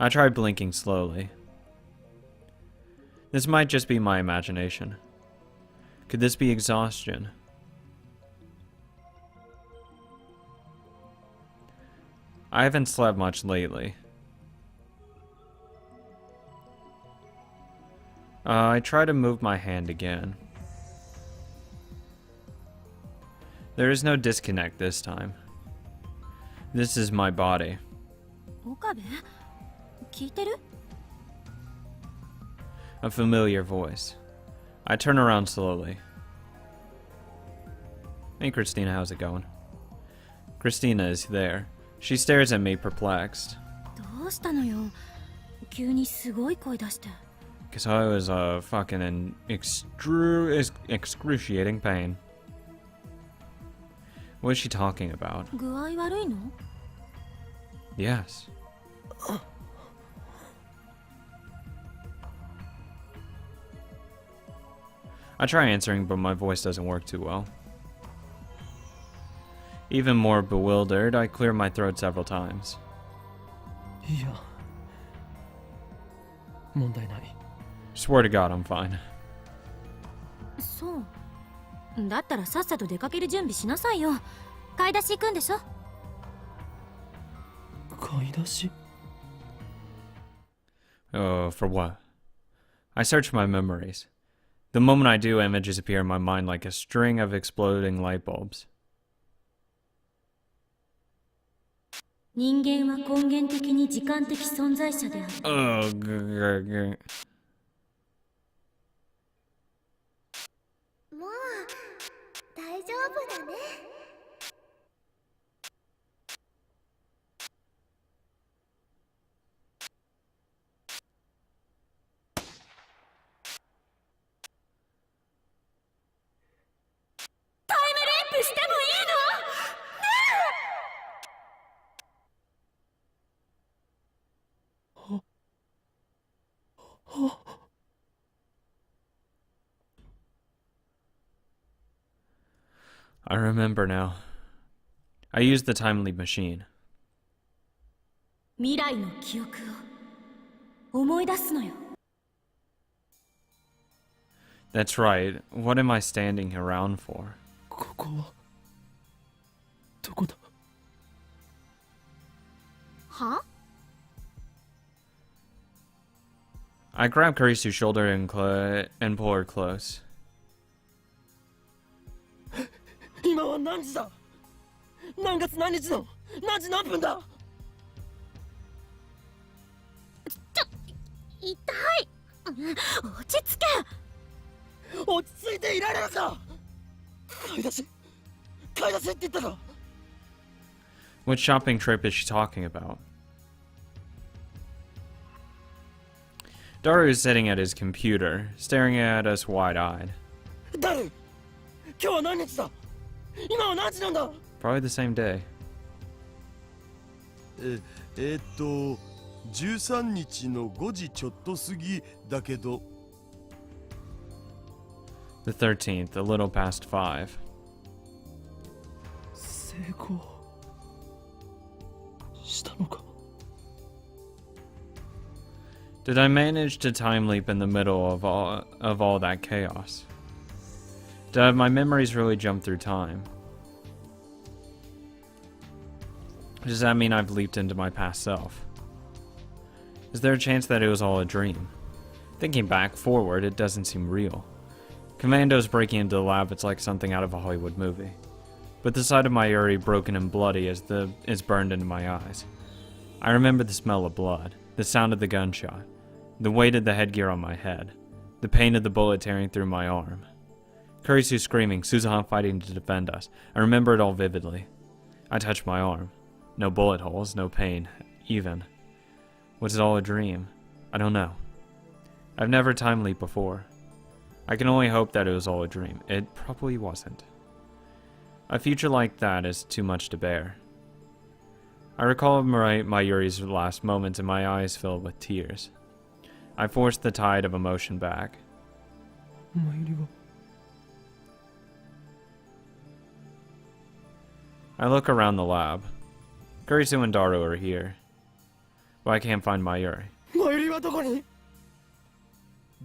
I tried blinking slowly. This might just be my imagination. Could this be exhaustion? I haven't slept much lately. I try to move my hand again. There is no disconnect this time. This is my body. A familiar voice. I turn around slowly. Hey Christina, how's it going? Christina is there. She stares at me perplexed. Because I was fucking in excruciating pain. What is she talking about? Yes. I try answering, but my voice doesn't work too well. Even more bewildered, I clear my throat several times. Swear to God, I'm fine. Oh, for what? I search my memories. The moment I do, images appear in my mind like a string of exploding light bulbs. Oh, I remember now. I used the time leap machine. That's right. What am I standing around for? I grab Karisu's shoulder and pull her close. What shopping trip is she talking about? Daru is sitting at his computer, staring at us wide-eyed. Probably the same day. 13日の5時ちょっと過ぎだけど The 13th, a little past 5. 成功したのか Did I manage to time leap in the middle of all that chaos? Did my memories really jump through time? Does that mean I've leaped into my past self? Is there a chance that it was all a dream? Thinking back, forward, it doesn't seem real. Commandos breaking into the lab, it's like something out of a Hollywood movie. But the sight of my Yuri broken and bloody is burned into my eyes. I remember the smell of blood, the sound of the gunshot, the weight of the headgear on my head, the pain of the bullet tearing through my arm. Kurisu screaming, Suzuhan fighting to defend us. I remember it all vividly. I touched my arm. No bullet holes, no pain, even. Was it all a dream? I don't know. I've never time leaped before. I can only hope that it was all a dream. It probably wasn't. A future like that is too much to bear. I recall my Yuri's last moments and my eyes filled with tears. I forced the tide of emotion back. I look around the lab. Kurisu and Daru are here. but I can't find Mayuri. マユリはどこに？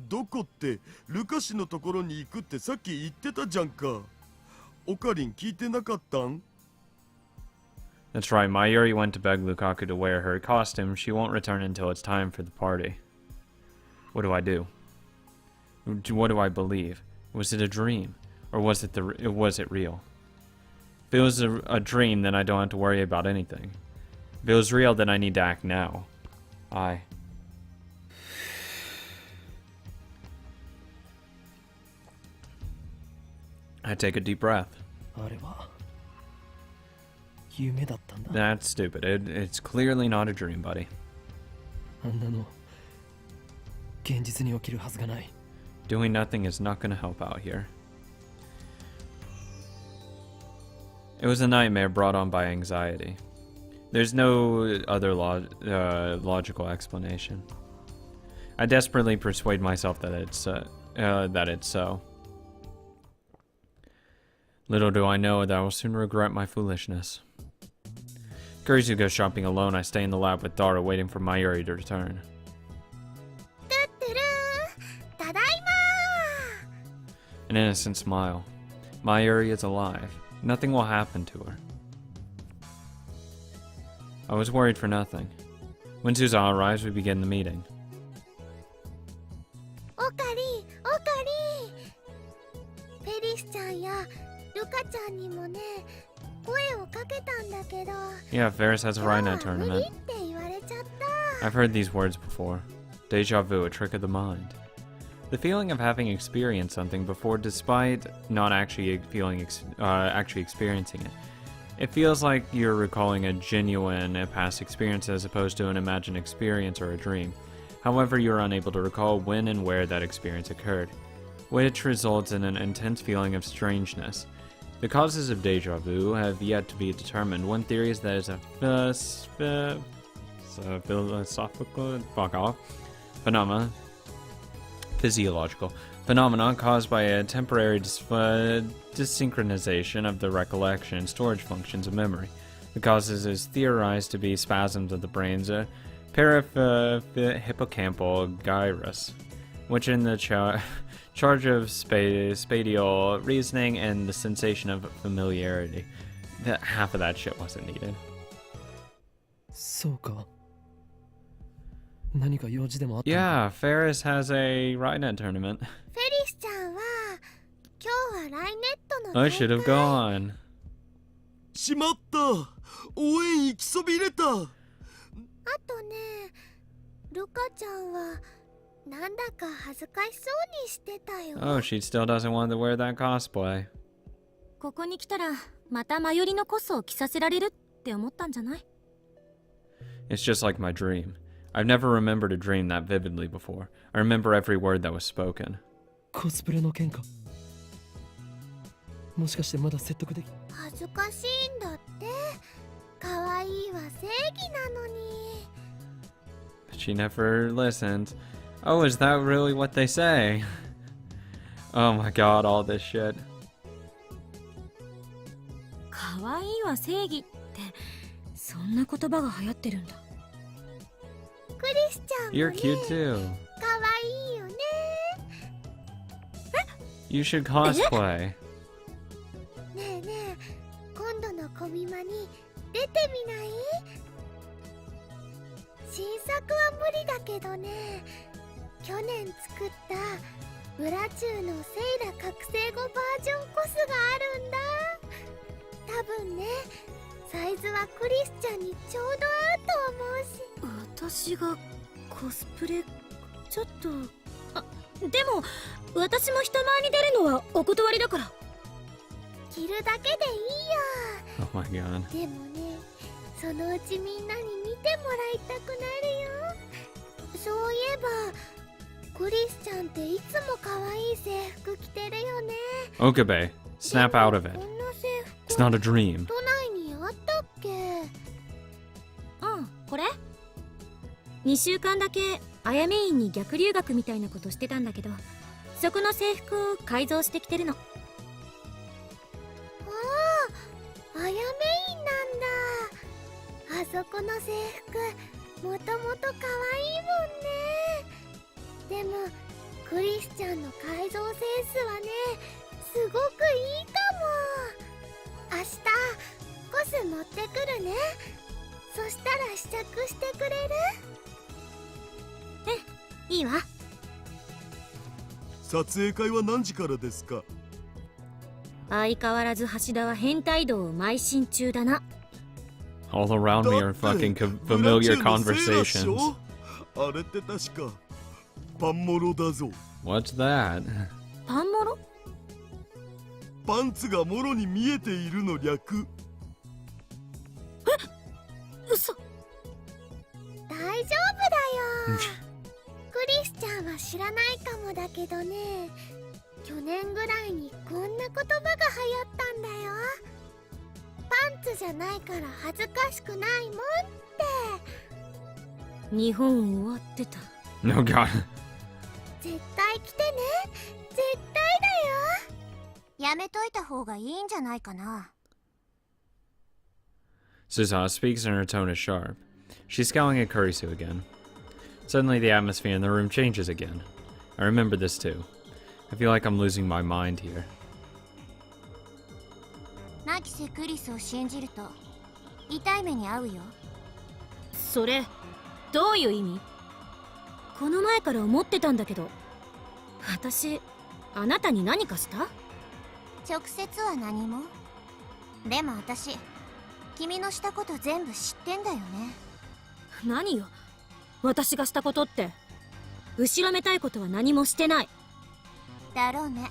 どこってルカ氏のところに行くってさっき言ってたじゃんか。オカリン聞いてなかったん？ That's right, Mayuri went to beg Lukaku to wear her costume. She won't return until it's time for the party. What do I do? What do I believe? Was it a dream? Or was it real? If it was a dream, then I don't have to worry about anything. If it was real, then I need to act now. I take a deep breath. あれは夢だったんだ。 That's stupid. It's clearly not a dream, buddy. あんなの現実に起きるはずがない。 Doing nothing is not going to help out here. It was a nightmare brought on by anxiety. There's no other logical explanation. I desperately persuade myself that it's so. Little do I know that I will soon regret my foolishness. Curious to go shopping alone, I stay in the lab with Dara waiting for Mayuri to return. An innocent smile. Mayuri is alive. Nothing will happen to her. I was worried for nothing. When Suzawa arrives, we begin the meeting. オカリフェリスちゃんやルカちゃんにもね声をかけたんだけど Yeah, Ferris has a 今日 Rhino は無理 tournament. って言われちゃった I've heard these words before. Deja vu, a trick of the mind. The feeling of having experienced something before despite not actually experiencing it. It feels like you're recalling a genuine past experience as opposed to an imagined experience or a dream. However, you're unable to recall when and where that experience occurred, which results in an intense feeling of strangeness. The causes of deja vu have yet to be determined. One theory is that it's a philosophical physiological phenomenon caused by a temporary desynchronization of the recollection and storage functions of memory. The causes is theorized to be spasms of the brain's hippocampal gyrus, which in the charge of spatial reasoning and the sensation of familiarity. Half of that shit wasn't needed. そうか。何か用事でもあったのか。 Yeah, Ferris has a Rhino tournament. フェリスちゃんは今日はライネットの I should have gone. しまった。応援行きそびれた。あとねルカちゃんはなんだか恥ずかしそうにしてたよ Oh, she still doesn't want to wear that cosplay. ここに来たらまたマヨリのコスを着させられるって思ったんじゃない？ It's just like my dream. I've never remembered a dream that vividly before. I remember every word that was spoken. コスプレの件か。もしかしてまだ説得でき。恥ずかしいんだって可愛いは正義なのに She never listened. Oh, is that really what they say? Oh my god, all this shit. 可愛いは正義ってそんな言葉が流行ってるんだ。クリスちゃんも You're ね cute too. 可愛いよね You should cosplay. ねえねえ今度のコミマに出てみない？新作は無理だけどね去年作ったブラチューのセイラ覚醒後バージョンコスがあるんだ多分ねサイズはクリスちゃんにちょうど合うと思うし私がコスプレちょっとでも私も人前に出るのはお断りだから。着るだけでいいよ Oh my god. でもねそのうちみんなに見てもらいたくなるよそういえばクリスちゃんっていつも可愛い制服着てるよね Okabe, snap out of こ it. んな制 It's 服 not a dream. 都内にあったっけこれ2週間だけあやめ院に逆留学みたいなことしてたんだけどそこの制服を改造してきてるの。あやめ院なんだあそこの制服もともと可愛いもんね。でもクリスチャンの改造センスはね、すごくいいかも。明日コス持ってくるね。そしたら試着してくれる？いいわ。撮影会は何時からですか？相変わらず橋田は変態道を邁進中だな。 All around me are fucking familiar conversations. あれって確かパンモロだぞ。 What's that? パンモロ？パンツがモロに見えているの略。嘘。大丈夫だよ。クリスチャンは知らないかもだけどね、去年ぐらいにこんな言葉が流行ったんだよ。パンツじゃないから恥ずかしくないもんって。日本終わってた。 Oh god. 絶対来てね。絶対だよ。やめといた方がいいんじゃないかな。Suzawa speaks and her tone is sharp. She's scowling at Kurisu again. Suddenly the atmosphere in the room changes again. I remember this too. I feel like I'm losing my mind here. マキセ・クリスを信じると痛い目に遭うよ。それどういう意味？この前から思ってたんだけど、私あなたに何かした？直接は何も。でも私君のしたこと全部知ってんだよね。何よ私がしたことって。後ろめたいことは何もしてない。だろうね。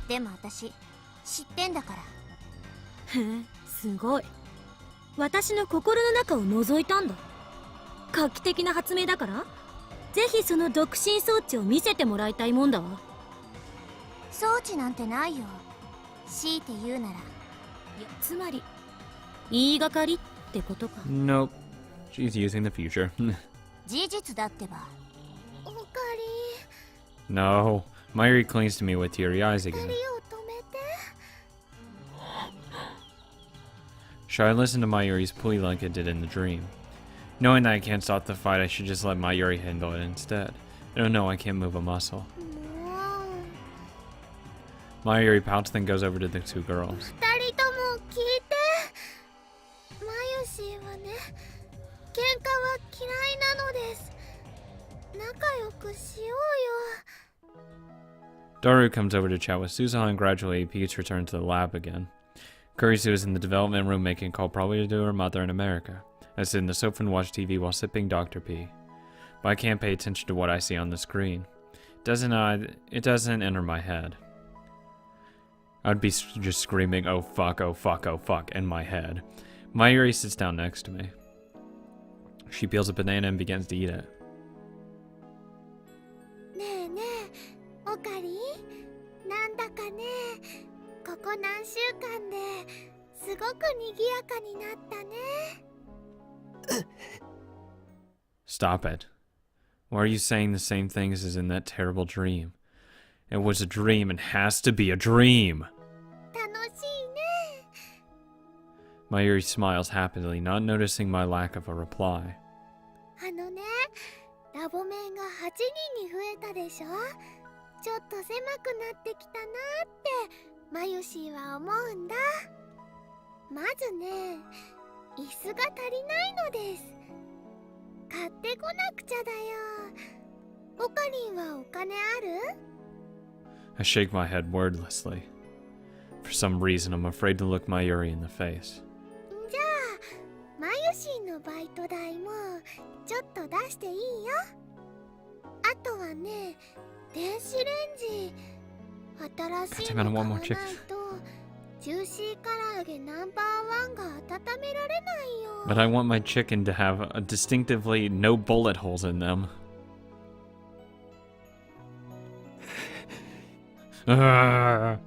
でも私知ってんだから。へえ、すごい。私の心の中を覗いたんだ。画期的な発明だから、ぜひその独身装置を見せてもらいたいもんだわ。装置なんてないよ。強いて言うなら。つまり言いがかりってことか。 Nope. She's using the future. 事実だってば。おか No. Mayuri clings to me with teary eyes り、 again. を止めて。Should I listen to Mayuri's plea like I did in the dream? Knowing that I can't stop the fight, I should just let Mayuri handle it instead. I don't know, I can't move a muscle. もう Mayuri pouts, then goes over to the two girls. 二人とも聞いて。マユシーはね、喧嘩は嫌いなのです。仲良くしようよ。 Daru comes over to chat with Suzaha and gradually Pete's return to the lab again. Kurisu is in the development room making a call probably to her mother in America. I sit in the sofa and watch TV while sipping Dr. P. But I can't pay attention to what I see on the screen. It doesn't enter my head. I'd be just screaming, oh fuck, oh fuck, oh fuck, in my head. Mayuri sits down next to me. She peels a banana and begins to eat it. ねえねえ、オカリ、なんだかね、ここ何週間ですごく賑やかになったね。 Stop it. Why are you saying the same things as in that terrible dream? It was a dream and has to be a dream. 楽しいね。 Mayuri smiles happily, not noticing my lack of a reply. あのね、ラボメンが8人に増えたでしょ。ちょっと狭くなってきたなってマユシーは思うんだ。まずね、椅子が足りないのです。買ってこなくちゃだよ。オカリンはお金ある？ I shake my head wordlessly. For some reason, I'm afraid to look Mayuri in the face. じゃあマユシーのバイト代もちょっと出していいよ。あとはね、電子レンジ新しいの買わないとジューシー唐揚げナンバー1が温められないよ。 But I want my chicken to have distinctively no bullet holes in them. Ah.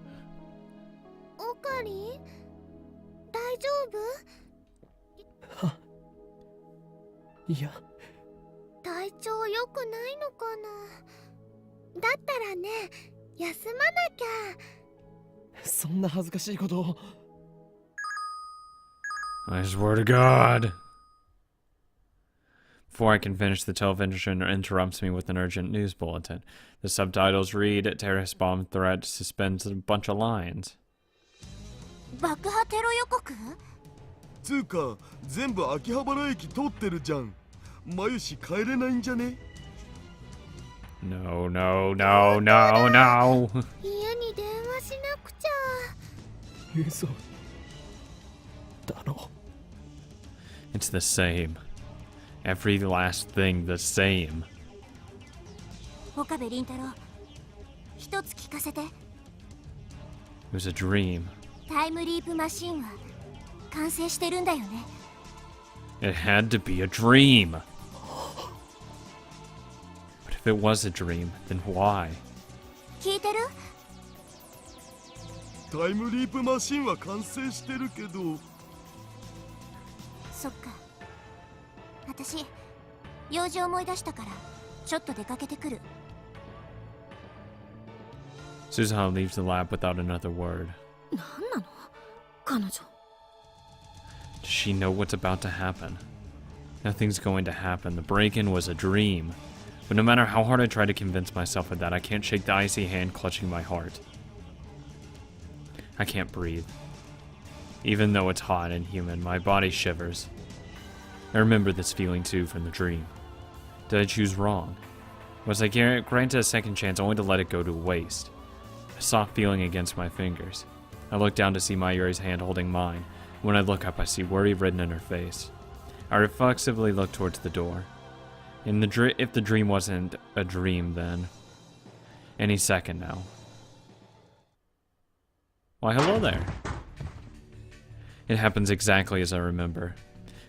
オカリン、大丈夫？いや、体調良くないのかな。だったらね、休まなきゃ。そんな恥ずかしいことを。I swear to God. Before I can finish, the television interrupts me with an urgent news bulletin. The subtitles read, terrorist bomb threat suspends a bunch of lines. 爆破テロ予告？つうか全部秋葉原駅通ってるじゃん。マユシ帰れないんじゃね？ No, no, no, no, no. 家に電話しなくちゃ。嘘だろ。 It's the same. Every last thing the same. 岡部倫太郎、一つ聞かせて。 It was a dream. タイムリープマシンは完成してるんだよね。 It had to be a dream. But if it was a dream, then why? 聞いてる？タイムリープマシンは完成してるけど。そっか。私、用事思い出したから、ちょっと出かけてくる。 Suzuha leaves the lab without another word. なんなの？彼女。 Does she know what's about to happen? Nothing's going to happen. The break-in was a dream. But no matter how hard I try to convince myself of that, I can't shake the icy hand clutching my heart. I can't breathe. Even though it's hot and humid, my body shivers. I remember this feeling too from the dream. Did I choose wrong? Was I granted a second chance only to let it go to waste? A soft feeling against my fingers. I look down to see Mayuri's hand holding mine. When I look up, I see worry written in her face. I reflexively look towards the door. If the dream wasn't a dream, then any second now. Why, hello there. It happens exactly as I remember.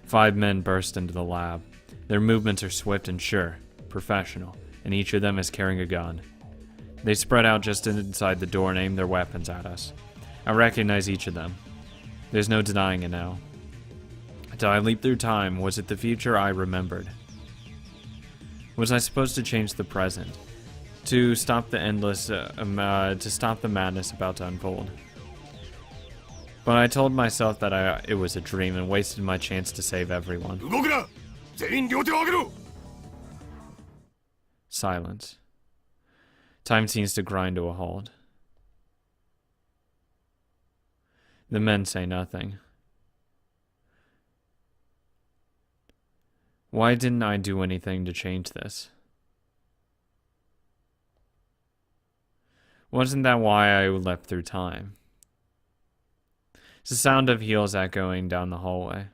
5 men burst into the lab. Their movements are swift and sure, professional, and each of them is carrying a gun. They spread out just inside the door and aim their weapons at us. I recognize each of them. There's no denying it now. Did I leap through time? Was it the future I remembered? Was I supposed to change the present? To stop the to stop the madness about to unfold? But I told myself that it was a dream and wasted my chance to save everyone. 動くな！全員両手を上げろ！ Silence. Time seems to grind to a halt. The men say nothing. Why didn't I do anything to change this? Wasn't that why I leapt through time? It's the sound of heels echoing down the hallway.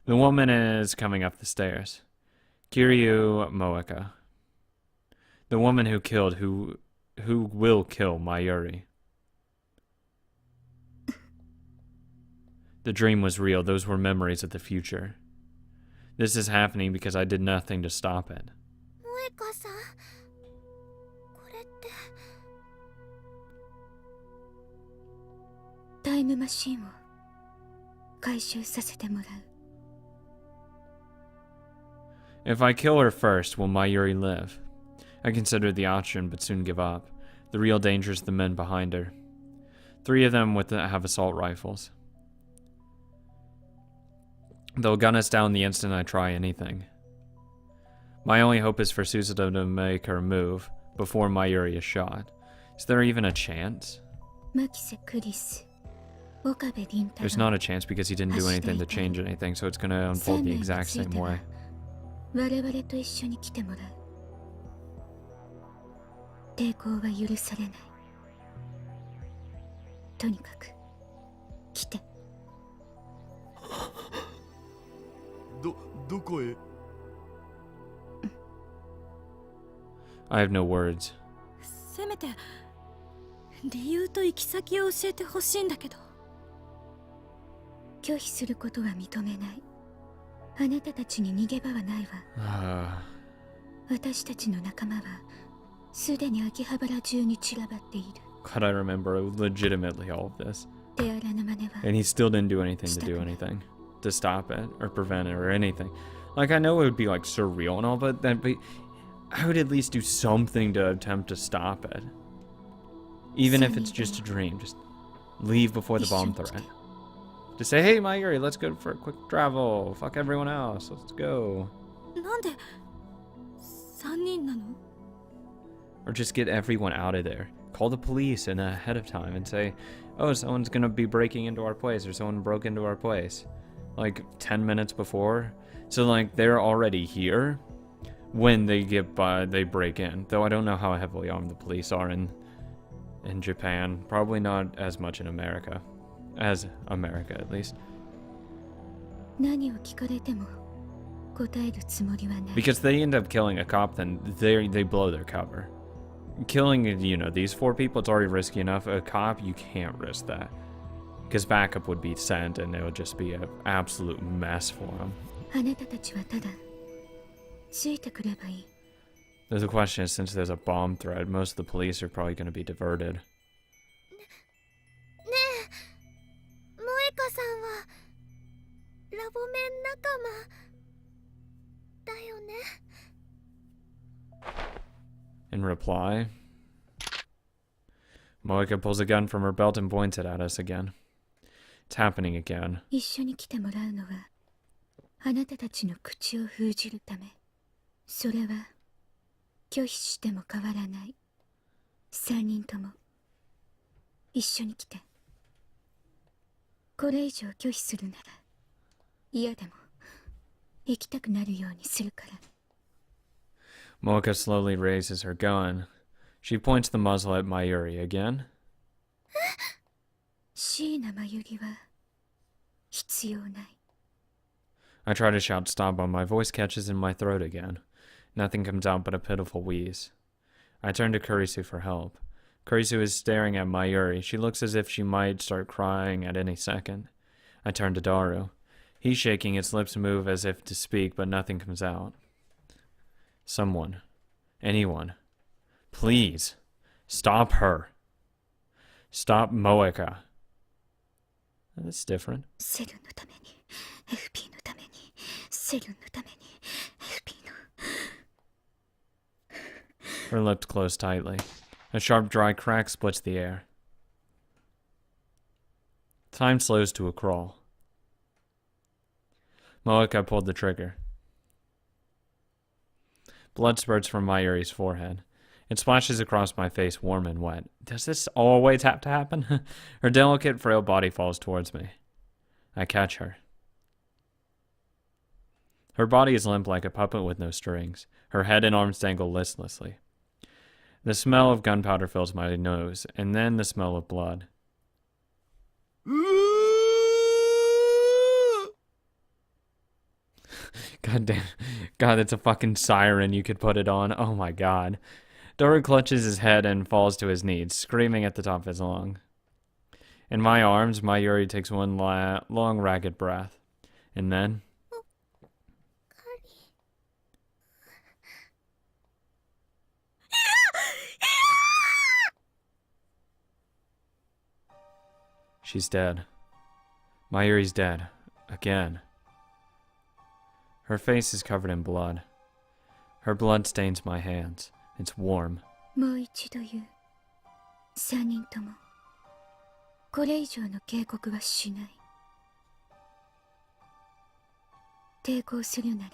The woman is coming up the stairs. Kiryu Moeka. The woman who will kill Mayuri. The dream was real. Those were memories of the future. This is happening because I did nothing to stop it. 萌香さん、これって。タイムマシンを回収させてもらう。 If I kill her first, will Mayuri live? I considered the option, but soon give up. The real danger is the men behind her. 3 of them have assault rifles. They'll gun us down the instant I try anything. My only hope is for Suzuto to make her move before Mayuri is shot. Is there even a chance? There's not a chance because he didn't do anything to change anything, so it's going to unfold the exact same way. 我々と一緒に来てもらう。抵抗は許されない。とにかく来て。どこへ？ I have no words. せめて理由と行き先を教えてほしいんだけど。拒否することは認めない。あなたたちに逃げ場はないわ。私たちの仲間はすでに秋葉原中に散らばっている。God, I remember legitimately all of this. 手荒な真似は。 And he still didn't do anything to do anything. To stop it, or prevent it, or anything. Like, I know it would be, like, surreal and all, but I would at least do something to attempt to stop it. Even if it's just a dream. Just leave before the bomb threat. To say, hey, Mayuri, let's go for a quick travel. Fuck everyone else. Let's go. なんで3人なの？ Or just get everyone out of there. Call the police and ahead of time and say, oh, someone's gonna be breaking into our place or someone broke into our place. Like 10 minutes before. So like they're already here when they they break in. Though I don't know how heavily armed the police are in Japan. Probably not as much in America. As America, at least. 何を聞かれても答えるつもりはない。 Because they end up killing a cop, then they blow their cover. Killing, you know, these 4 people, it's already risky enough. A cop, you can't risk that. Because backup would be sent and it would just be an absolute mess for them. あなたたちはただついてくればいい。 The question is, since there's a bomb threat, most of the police are probably going to be diverted. ねえ、萌香さんはラボメン仲間だよね。 In reply, Moeka pulls a gun from her belt and points it at us again. It's happening again. 一緒に来てもらうのはあなたたちの口を封じるため。それは拒否しても変わらない。3人とも一緒に来て。これ以上拒否するなら嫌でも行きたくなるようにするから。 Moeka slowly raises her gun. She points the muzzle at Mayuri again. 椎名真由里は必要ない。 I try to shout stop, but my voice catches in my throat again. Nothing comes out but a pitiful wheeze. I turn to Kurisu for help. Kurisu is staring at Mayuri. She looks as if she might start crying at any second. I turn to Daru. He's shaking, his lips move as if to speak, but nothing comes out. Someone. Anyone. Please. Stop her. Stop Moeka. That's different. セルンのために FP のためにセルンのために FP の。 Her lips close tightly. A sharp, dry crack splits the air. Time slows to a crawl. Moeka pulled the trigger. Blood spurts from Mayuri's forehead. It splashes across my face, warm and wet. Does this always have to happen? Her delicate, frail body falls towards me. I catch her. Her body is limp like a puppet with no strings. Her head and arms dangle listlessly. The smell of gunpowder fills my nose, and then the smell of blood. God damn. God, it's a fucking siren you could put it on. Oh my god. Doru clutches his head and falls to his knees, screaming at the top of his lungs. In my arms, Mayuri takes one long, ragged breath. And then... She's dead. Mayuri's dead. Again. Her face is covered in blood. Her blood stains my hands. It's warm. もう一度言う。3人ともこれ以上の警告はしない。抵抗するなら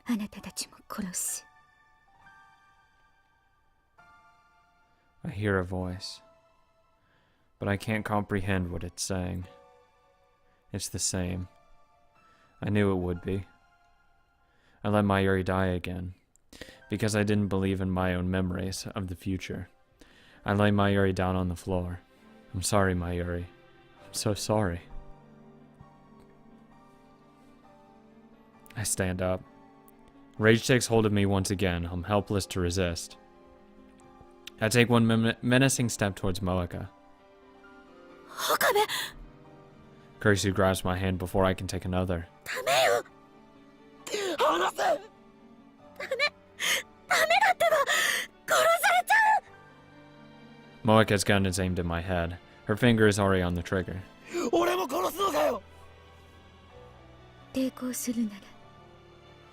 あなたたちも殺す。 I hear a voice. But I can't comprehend what it's saying. It's the same. I knew it would be. I let Mayuri die again, because I didn't believe in my own memories of the future. I lay Mayuri down on the floor. I'm sorry, Mayuri. I'm so sorry. I stand up. Rage takes hold of me once again. I'm helpless to resist. I take one menacing step towards Moeka. 岡部、 Kurisu grabs my hand before I can take another. ダメよ。離せ。ダメだってば、殺されちゃう。 Moeka's gun is aimed at my head. Her finger is already on the trigger. 俺も殺すのかよ。抵抗するなら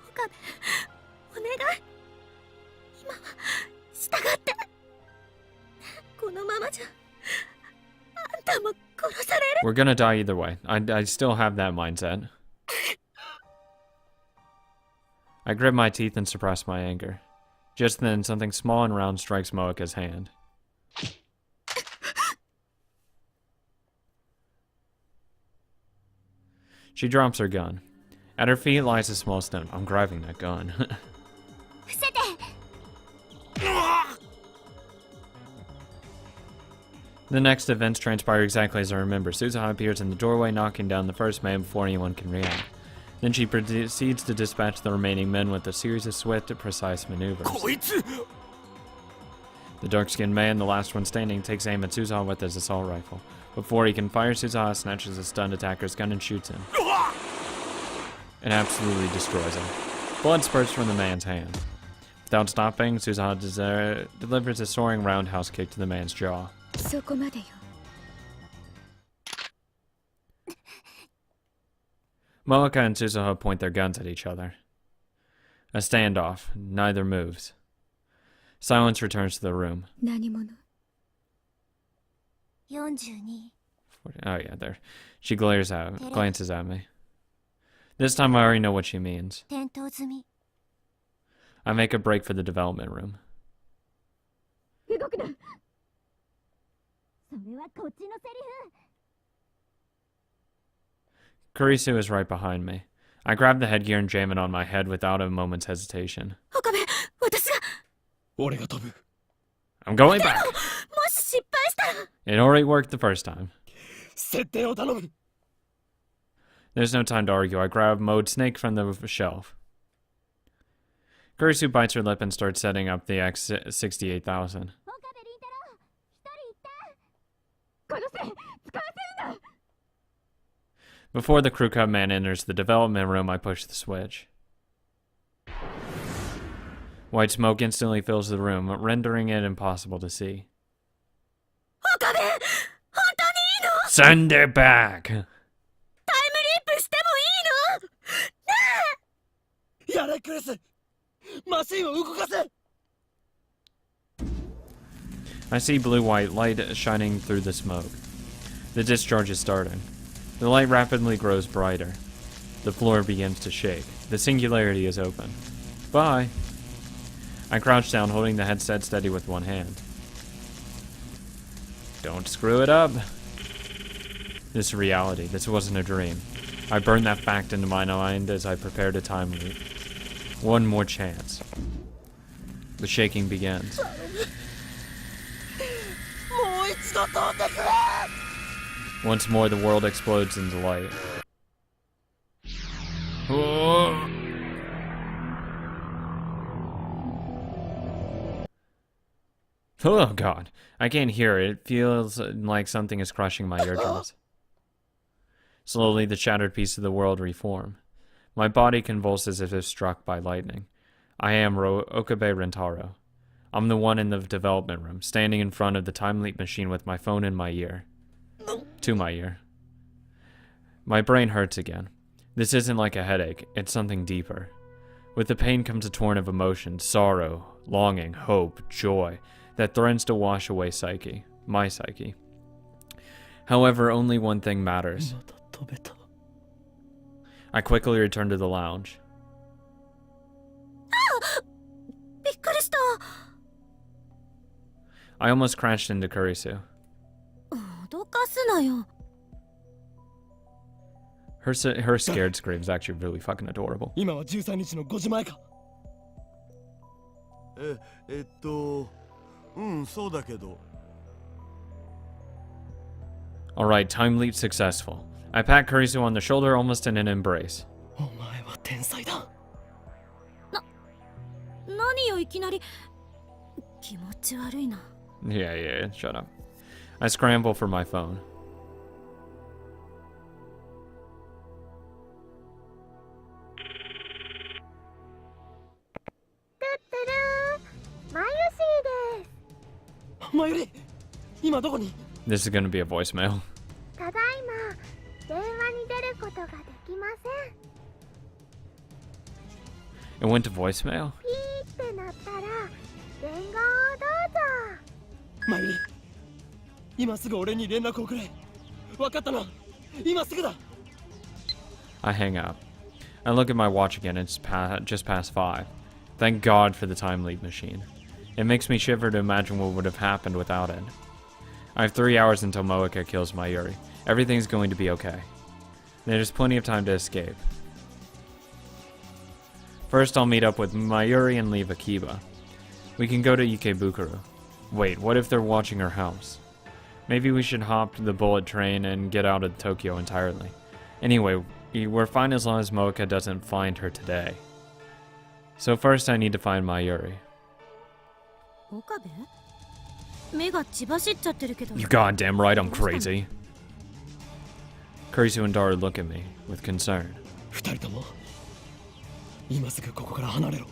岡部、お願い。今は従って。このままじゃあんたも We're gonna die either way. I still have that mindset. I grip my teeth and suppress my anger. Just then, something small and round strikes Moeka's hand. She drops her gun. At her feet lies a small stone. I'm grabbing that gun. The next events transpire exactly as I remember. Suzuha appears in the doorway, knocking down the first man before anyone can react. Then she proceeds to dispatch the remaining men with a series of swift, precise maneuvers. The dark-skinned man, the last one standing, takes aim at Suzuha with his assault rifle. Before he can fire, Suzuha snatches the stunned attacker's gun and shoots him. It absolutely destroys him. Blood spurts from the man's hand. Without stopping, Suzuha delivers a soaring roundhouse kick to the man's jaw. そこまでよ。Moeka and Suzuha point their guns at each other. A standoff. Neither moves. Silence returns to the room. 何者？ 42 Oh yeah, there. She glances at me. This time I already know what she means. 点灯済み I make a break for the development room. 動くな。それはこっちのセリフ Kurisu is right behind me. I grab the headgear and jam it on my head without a moment's hesitation. 岡部、私が。俺が飛ぶ。 I'm going back! もし失敗したら。 It already worked the first time. 設定を頼む。 There's no time to argue. I grab Mode Snake from the shelf. Kurisu bites her lip and starts setting up the X-68,000. 岡部倫太郎一人いた 殺せ、使わせるな。 Before the crew cut man enters the development room, I push the switch. White smoke instantly fills the room, rendering it impossible to see. 岡部、本当にいいの？ Send it back! タイムリープしてもいいの？ねえ。やれクリス。マシンを動かせ。 I see blue-white light shining through the smoke. The discharge is starting. The light rapidly grows brighter. The floor begins to shake. The singularity is open. Bye! I crouch down, holding the headset steady with one hand. Don't screw it up! This is reality. This wasn't a dream. I burn that fact into my mind as I prepare to time leap. One more chance. The shaking begins. もう一度飛んでくれ。 Once more, the world explodes into light. Oh god, I can't hear it. It feels like something is crushing my eardrums. Slowly, the shattered pieces of the world reform. My body convulses as if struck by lightning. I am Okabe Rentaro. I'm the one in the development room, standing in front of the time leap machine with my phone in my ear. To my ear. My brain hurts again. This isn't like a headache, it's something deeper. With the pain comes a torrent of emotions, sorrow, longing, hope, joy, that threatens to wash away my psyche. However, only one thing matters. また飛べた。 I quickly return to the lounge. びっくりした。 I almost crashed into Kurisu. 脅かすなよ。 Her scared scream is actually really fucking adorable. 今は13日の5時前か。そうだけど。 Alright, time leap successful. I pat Kurisu on the shoulder almost in an embrace. お前は天才だ。何よいきなり。気持ち悪いな。 Yeah, shut up. I scramble for my phone. マユシーですマユリ、今どこに？ This is gonna be a voicemail. ただいま電話に出ることができません It went to voicemail? ピーってなったら伝言をどうぞマユリ、今すぐ俺に連絡をくれ。分かったな。今すぐだ。 I hang up. I look at my watch again. It's just past 5. Thank God for the time leap machine. It makes me shiver to imagine what would have happened without it. I have 3 hours until Moeka kills Mayuri. Everything's going to be okay. There's plenty of time to escape. First, I'll meet up with Mayuri and leave Akiba. We can go to Ikebukuro. Wait, what if they're watching our house? Maybe we should hop the bullet train and get out of Tokyo entirely. Anyway, we're fine as long as Moeka doesn't find her today. So first I need to find Mayuri. 岡部？目が血走っちゃってるけど。 You goddamn right I'm crazy. Kurisu and Daru look at me with concern. 二人とも今すぐここから離れろ。